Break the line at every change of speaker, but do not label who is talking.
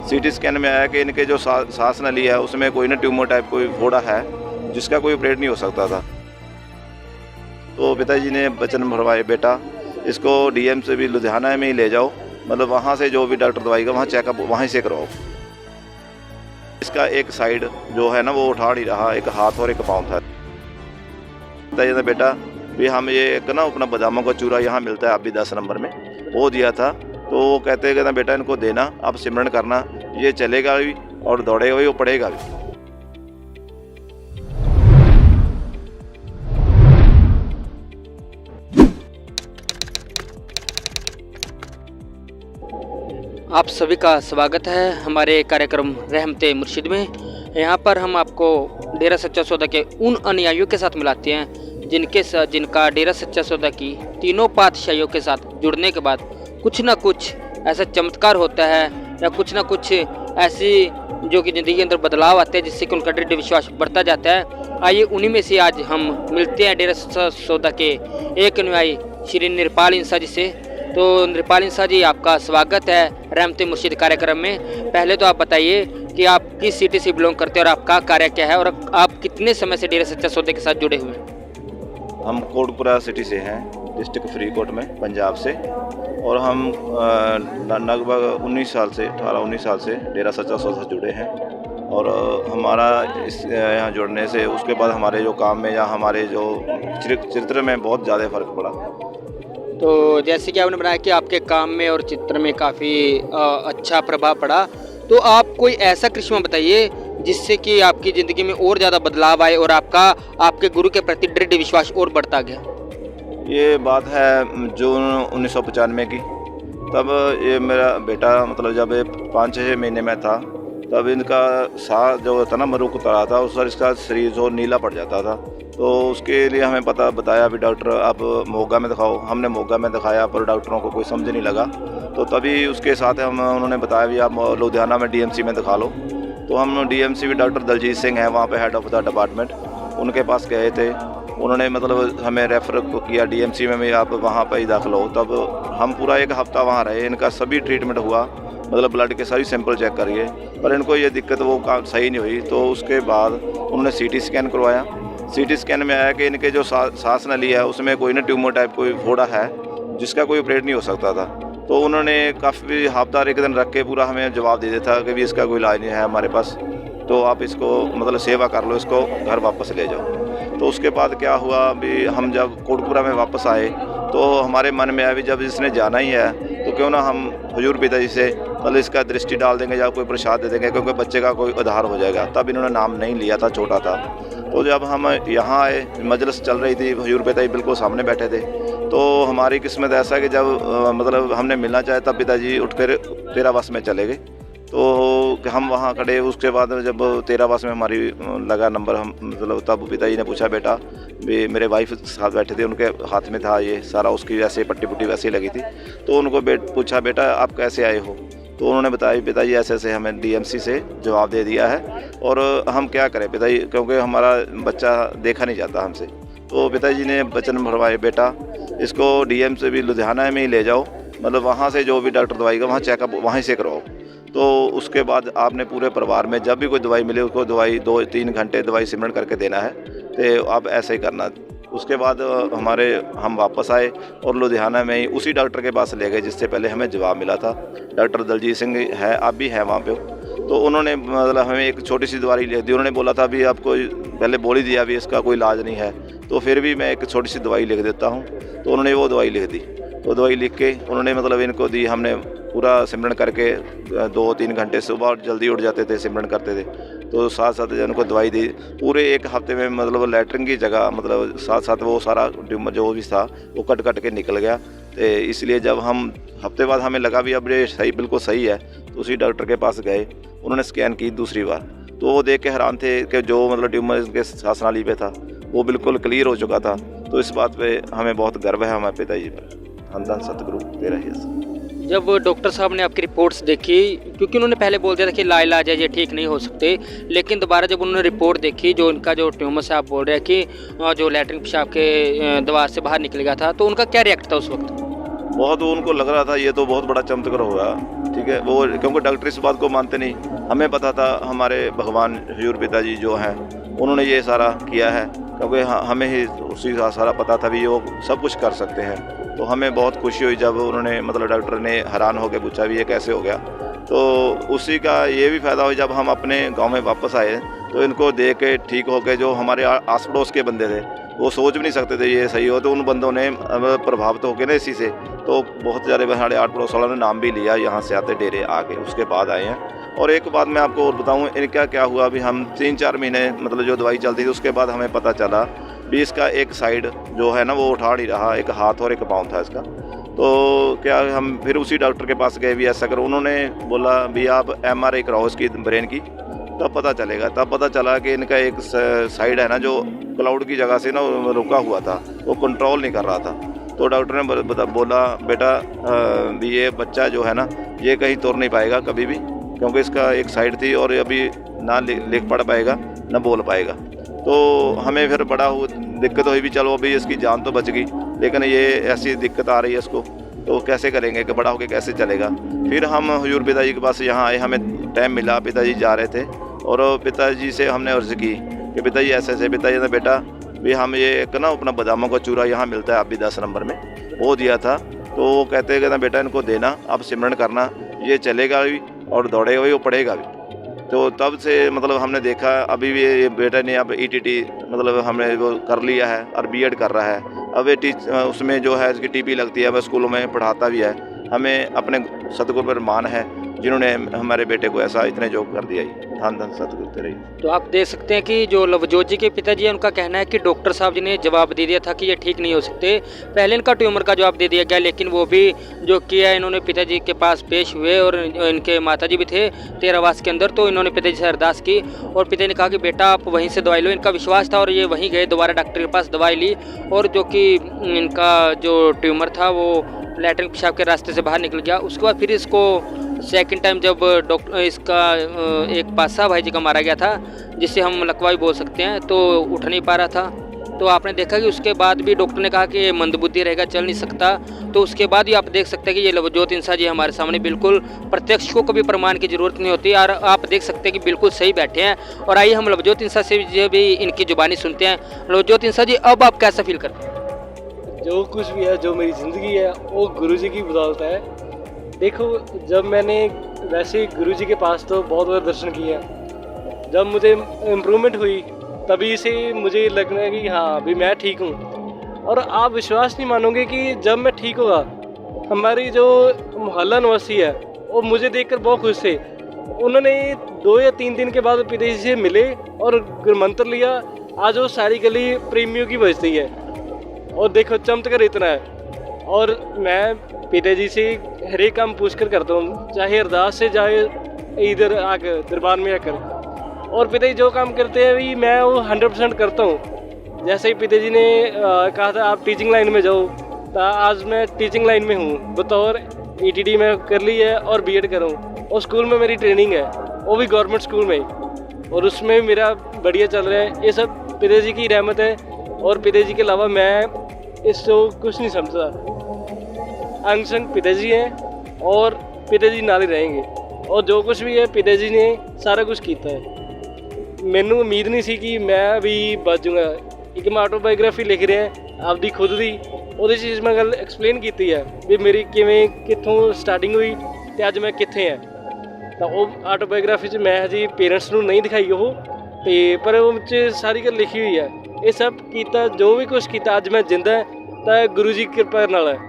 CT scan में आया कि इनके जो सांस नली है उसमें कोई ना ट्यूमर टाइप कोई फोड़ा है जिसका कोई ऑपरेट नहीं हो सकता था। तो पिताजी ने वचन भरवाए, बेटा इसको डीएम से भी लुधियाना में ही ले जाओ, मतलब वहाँ से जो भी डॉक्टर दवाएगा वहाँ चेकअप वहीं से करवाओ। इसका एक साइड जो है ना वो उठा नहीं रहा, एक हाथ और एक पाँव था। पिताजी ने, बेटा भी हम ये एक ना अपना बादामों का चूरा यहाँ मिलता है, आप भी 10 नंबर में वो दिया था। तो वो कहते हैं बेटा इनको देना, आप सिमरन करना, ये चलेगा भी और दौड़ेगा भी, वो पढ़ेगा भी।
आप सभी का स्वागत है हमारे कार्यक्रम रहमते मुर्शिद में। यहाँ पर हम आपको डेरा सच्चा सौदा के उन अनुयायियों के साथ मिलाते हैं जिनका डेरा सच्चा सौदा की तीनों पातशाहियों के साथ जुड़ने के बाद कुछ ना कुछ ऐसा चमत्कार होता है या कुछ ना कुछ ऐसी जो कि ज़िंदगी के अंदर बदलाव आते हैं जिससे कि उनका दृढ़ विश्वास बढ़ता जाता है। आइए उन्हीं में से आज हम मिलते हैं डेरा सच्चा सौदा के एक अनुयायी श्री निरपाल इंसा जी से। तो निरपाल इंसा जी, आपका स्वागत है रहमते मुर्शिद कार्यक्रम में। पहले तो आप बताइए कि आप किस सिटी से बिलोंग करते हैं और आपका कार्य क्या है और आप कितने समय से डेरा सच्चा सौदे के साथ जुड़े हुए हैं?
हम कोटपुरा सिटी से हैं, डिस्ट्रिक्ट फरीदकोट में, पंजाब से, और हम लगभग 19 साल से 18-19 साल से डेरा सच्चा सौदा से जुड़े हैं। और हमारा इस यहाँ जुड़ने से उसके बाद हमारे जो काम में या हमारे जो चरित्र में बहुत ज़्यादा फ़र्क पड़ा।
तो जैसे कि आपने बनाया कि आपके काम में और चित्र में काफ़ी अच्छा प्रभाव पड़ा, तो आप कोई ऐसा करिश्मा बताइए जिससे कि आपकी ज़िंदगी में और ज़्यादा बदलाव आए और आपके गुरु के प्रति दृढ़ विश्वास और बढ़ता गया।
ये बात है जून 1995 की। तब ये मेरा बेटा मतलब जब 5-6 महीने में था तब इनका साह जो था ना मरूक उतरा था, उस पर इसका शरीर जो नीला पड़ जाता था। तो उसके लिए हमें बताया भी डॉक्टर आप मोगा में दिखाओ। हमने मोगा में दिखाया पर डॉक्टरों को कोई समझ नहीं लगा। तो तभी उसके साथ उन्होंने बताया भी आप लुधियाना में डीएमसी में दिखा लो। तो हम डीएमसी भी डॉक्टर दलजीत सिंह हैं वहाँ पे हेड ऑफ द डिपार्टमेंट, उनके पास गए थे। उन्होंने मतलब हमें रेफ़र किया डीएमसी में भी, आप वहाँ पर ही दाखिल हो। तब हम पूरा 1 हफ़्ता वहाँ रहे, इनका सभी ट्रीटमेंट हुआ, मतलब ब्लड के सारी सैंपल चेक करिए, पर इनको ये दिक्कत वो सही नहीं हुई। तो उसके बाद उन्होंने सीटी स्कैन करवाया। सीटी स्कैन में आया कि इनके जो सांस नली है उसमें कोई ना ट्यूमर टाइप कोई फोड़ा है जिसका कोई ऑपरेट नहीं हो सकता था। तो उन्होंने काफ़ी हफ्ता 1 दिन रख के पूरा हमें जवाब दे दिया था कि भी इसका कोई इलाज नहीं है हमारे पास, तो आप इसको मतलब सेवा कर लो, इसको घर वापस ले जाओ। तो उसके बाद क्या हुआ भी हम जब कोटपुरा में वापस आए तो हमारे मन में आया भी जब इसने जाना ही है तो क्यों ना हम हुजूर पिताजी से मतलब इसका दृष्टि डाल देंगे या कोई प्रसाद दे देंगे, क्योंकि बच्चे का कोई उद्धार हो जाएगा। तब इन्होंने नाम नहीं लिया था, छोटा था। तो जब हम यहाँ आए, मजलिस चल रही थी, हुजूर पिताजी बिल्कुल सामने बैठे थे। तो हमारी किस्मत ऐसा कि जब मतलब हमने मिलना चाहे तब पिताजी उठ कर 13 बस में चले गए। तो हम वहाँ खड़े, उसके बाद जब 13 बस में हमारी लगा नंबर, हम मतलब तब पिताजी ने पूछा, बेटा भी मेरे वाइफ साथ बैठे थे, उनके हाथ में था ये सारा, उसकी वैसे पट्टी पुट्टी वैसे ही लगी थी। तो उनको पूछा, बेटा आप कैसे आए हो? तो उन्होंने बताया, पिताजी ऐसे ऐसे हमें डीएमसी से जवाब दे दिया है और हम क्या करें पिताजी, क्योंकि हमारा बच्चा देखा नहीं जाता हमसे। तो पिताजी ने वचन भरवाए, बेटा इसको डीएम से भी लुधियाना में ही ले जाओ, मतलब वहाँ से जो भी डॉक्टर दवाएगा वहाँ चेकअप वहीं से करवाओ। तो उसके बाद आपने पूरे परिवार में जब भी कोई दवाई मिले उसको दवाई 2-3 घंटे दवाई सिमरन करके देना है, तो आप ऐसे ही करना। उसके बाद हम वापस आए और लुधियाना में ही उसी डॉक्टर के पास ले गए जिससे पहले हमें जवाब मिला था। डॉक्टर दलजीत सिंह है, आप भी हैं वहाँ पे। तो उन्होंने मतलब हमें एक छोटी सी दवाई लिख दी। उन्होंने बोला था भी आपको पहले बोल ही दिया भी इसका कोई इलाज नहीं है, तो फिर भी मैं एक छोटी सी दवाई लिख देता हूँ। तो उन्होंने वो दवाई लिख दी। तो दवाई लिख के उन्होंने मतलब इनको दी। हमने पूरा सिमरन करके 2-3 घंटे सुबह जल्दी उठ जाते थे, सिमरन करते थे। तो साथ साथ उनको दवाई दी। पूरे 1 हफ्ते में मतलब लैटरिन की जगह मतलब साथ साथ वो सारा ट्यूमर जो भी था वो कट के निकल गया। तो इसलिए जब हम हफ्ते बाद हमें लगा भी अब ये सही बिल्कुल सही है, तो उसी डॉक्टर के पास गए। उन्होंने स्कैन की दूसरी बार, तो वो देख के हैरान थे कि जो मतलब ट्यूमर इनके सांस नाली पे था वो बिल्कुल क्लियर हो चुका था। तो इस बात पे हमें बहुत गर्व है हमारे पिताजी पर। धन सतगुरु तेरा ही।
जब डॉक्टर साहब ने आपकी रिपोर्ट्स देखी, क्योंकि उन्होंने पहले बोल दिया था कि लाइलाज है, ये ठीक नहीं हो सकते, लेकिन दोबारा जब उन्होंने रिपोर्ट देखी जो उनका जो ट्यूमर से आप बोल रहे हैं कि जो लैट्रिन पेशाब के दवा से बाहर निकल गया था, तो उनका क्या रिएक्ट था उस वक्त?
बहुत उनको लग रहा था ये तो बहुत बड़ा चमत्कार हुआ ठीक है। वो क्योंकि डॉक्टर इस बात को मानते नहीं, हमें पता था हमारे भगवान हजूर पिताजी जो हैं उन्होंने ये सारा किया है, क्योंकि हमें ही उसी का सारा पता था भी वो सब कुछ कर सकते हैं। तो हमें बहुत खुशी हुई जब उन्होंने मतलब डॉक्टर ने हैरान होकर पूछा भी ये कैसे हो गया। तो उसी का ये भी फ़ायदा हुआ जब हम अपने गांव में वापस आए तो इनको देख के ठीक हो गए। जो हमारे आस पड़ोस के बंदे थे वो सोच भी नहीं सकते थे ये सही हो, तो उन बंदों ने प्रभावित होकर ना इसी से तो बहुत ज़्यादा हमारे 8 पड़ोस वालों ने नाम भी लिया, यहाँ से आते डेरे आके उसके बाद आए हैं। और एक बात मैं आपको और बताऊँ, इनका क्या हुआ, अभी हम 3-4 महीने मतलब जो दवाई चलती थी उसके बाद हमें पता चला भी इसका एक साइड जो है ना वो उठा नहीं रहा, एक हाथ और एक पाँव था इसका। तो क्या हम फिर उसी डॉक्टर के पास गए भी ऐसा कर, उन्होंने बोला भी आप MRI कराओ इसकी ब्रेन की, तब पता चलेगा। तब पता चला कि इनका एक साइड है ना जो क्लाउड की जगह से ना रुका हुआ था, वो कंट्रोल नहीं कर रहा था। तो डॉक्टर ने बोला बेटा भी ये बच्चा जो है ना ये कहीं तोड़ नहीं पाएगा कभी भी, क्योंकि इसका एक साइड थी और अभी ना लिख पढ़ पाएगा ना बोल पाएगा। तो हमें फिर बड़ा दिक्कत हुई भी, चलो अभी इसकी जान तो बच गई, लेकिन ये ऐसी दिक्कत आ रही है इसको, तो कैसे करेंगे कि बड़ा होकर कैसे चलेगा। फिर हम हजूर पिताजी के पास यहाँ आए, हमें टाइम मिला, पिताजी जा रहे थे और पिताजी से हमने अर्ज़ की कि पिताजी ऐसे ऐसे। पिताजी ने बेटा भी हम ये एक ना अपना बादामों का चूरा यहाँ मिलता है, आप भी 10 नंबर में वो दिया था। तो वो कहते हैं बेटा इनको देना, आप सिमरन करना, ये चलेगा भी और दौड़ेगा भी, वो पढ़ेगा भी। तो तब से मतलब हमने देखा अभी भी ये बेटा ने अब ETT मतलब हमने वो कर लिया है और B.Ed कर रहा है। अब ये उसमें जो है इसकी TP लगती है, वह स्कूलों में पढ़ाता भी है। हमें अपने सतगुरु पर मान है जिन्होंने हमारे बेटे को ऐसा इतने जो कर दिया ही, धन धन सतगुरु तेरे।
तो आप देख सकते हैं कि जो लवजोत जी के पिताजी हैं उनका कहना है कि डॉक्टर साहब जी ने जवाब दे दिया था कि ये ठीक नहीं हो सकते। पहले इनका ट्यूमर का जवाब दे दिया गया, लेकिन वो भी जो किया इन्होंने पिताजी के पास पेश हुए और इनके माताजी भी थे तेरावास के अंदर। तो इन्होंने पिताजी से अरदास की और पिताजी ने कहा कि बेटा आप वहीं से दवाई लो। इनका विश्वास था और ये वहीं गए, दोबारा डॉक्टर के पास दवाई ली और जो कि इनका जो ट्यूमर था वो लैट्रिन पेशाब के रास्ते से बाहर निकल गया। उसके बाद फिर इसको सेकंड टाइम जब डॉक्टर इसका एक पासा भाई जी का मारा गया था, जिससे हम लकवा भी बोल सकते हैं, तो उठ नहीं पा रहा था। तो आपने देखा कि उसके बाद भी डॉक्टर ने कहा कि ये मंदबुद्धि रहेगा, चल नहीं सकता। तो उसके बाद ही आप देख सकते हैं कि ये लवजोत इंसान जी हमारे सामने बिल्कुल प्रत्यक्ष को कभी प्रमाण की ज़रूरत नहीं होती और आप देख सकते हैं कि बिल्कुल सही बैठे हैं। और आइए हम लवजोत इंसान से भी इनकी जुबानी सुनते हैं। लवजोत इंसान जी, अब आप कैसा फील करते हैं?
जो कुछ भी है, जो मेरी ज़िंदगी है, वो गुरुजी की बदौलत है। देखो, जब मैंने वैसे गुरुजी के पास तो बहुत बार दर्शन किए हैं, जब मुझे इम्प्रूवमेंट हुई तभी से मुझे लगना है कि हाँ अभी मैं ठीक हूँ। और आप विश्वास नहीं मानोगे कि जब मैं ठीक होगा, हमारी जो मोहल्ला निवासी है वो मुझे देखकर बहुत खुश थे। उन्होंने 2 या 3 दिन के बाद पिताजी से मिले और मंत्र लिया। आज वो सारी गली प्रेमियों की बजती है और देखो चमत्कार इतना है। और मैं पिताजी से हर एक काम पूछ कर करता हूँ, चाहे अरदास से, चाहे इधर आकर दरबार में आकर। और पिताजी जो काम करते हैं भी मैं वो 100% करता हूँ। जैसे ही पिताजी ने कहा था आप टीचिंग लाइन में जाओ, तो आज मैं टीचिंग लाइन में हूँ। बतौर ETT में कर ली है और B.Ed करूँ, और स्कूल में मेरी ट्रेनिंग है, वो भी गवर्नमेंट स्कूल में, और उसमें मेरा बढ़िया चल रहा है। ये सब पिताजी की रहमत है और पिताजी के अलावा मैं इसको कुछ नहीं समझता। अंग संग पिताजी हैं और पिताजी नाल ही रहेंगे, और जो कुछ भी है पिताजी ने सारा कुछ किया है। मैनू उम्मीद नहीं सी कि मैं भी बच जाऊँगा। एक मैं ऑटोबायोग्राफी लिख रहा है आपकी खुद की, ਉਹਦੇ 'ਚ मैं गल एक्सप्लेन की है भी मेरी किवें कित्थों स्टार्टिंग हुई तो अज मैं कित्थे हैं। तो वो ऑटोबायोग्राफी 'ਚ मैं हजी पेरेंट्स नूं नहीं दिखाई वो, पर वो 'ਚ सारी गल लिखी हुई है। ये सब किया, जो भी कुछ किया, अज मैं जिंदा है तो गुरु जी की कृपा नाल है।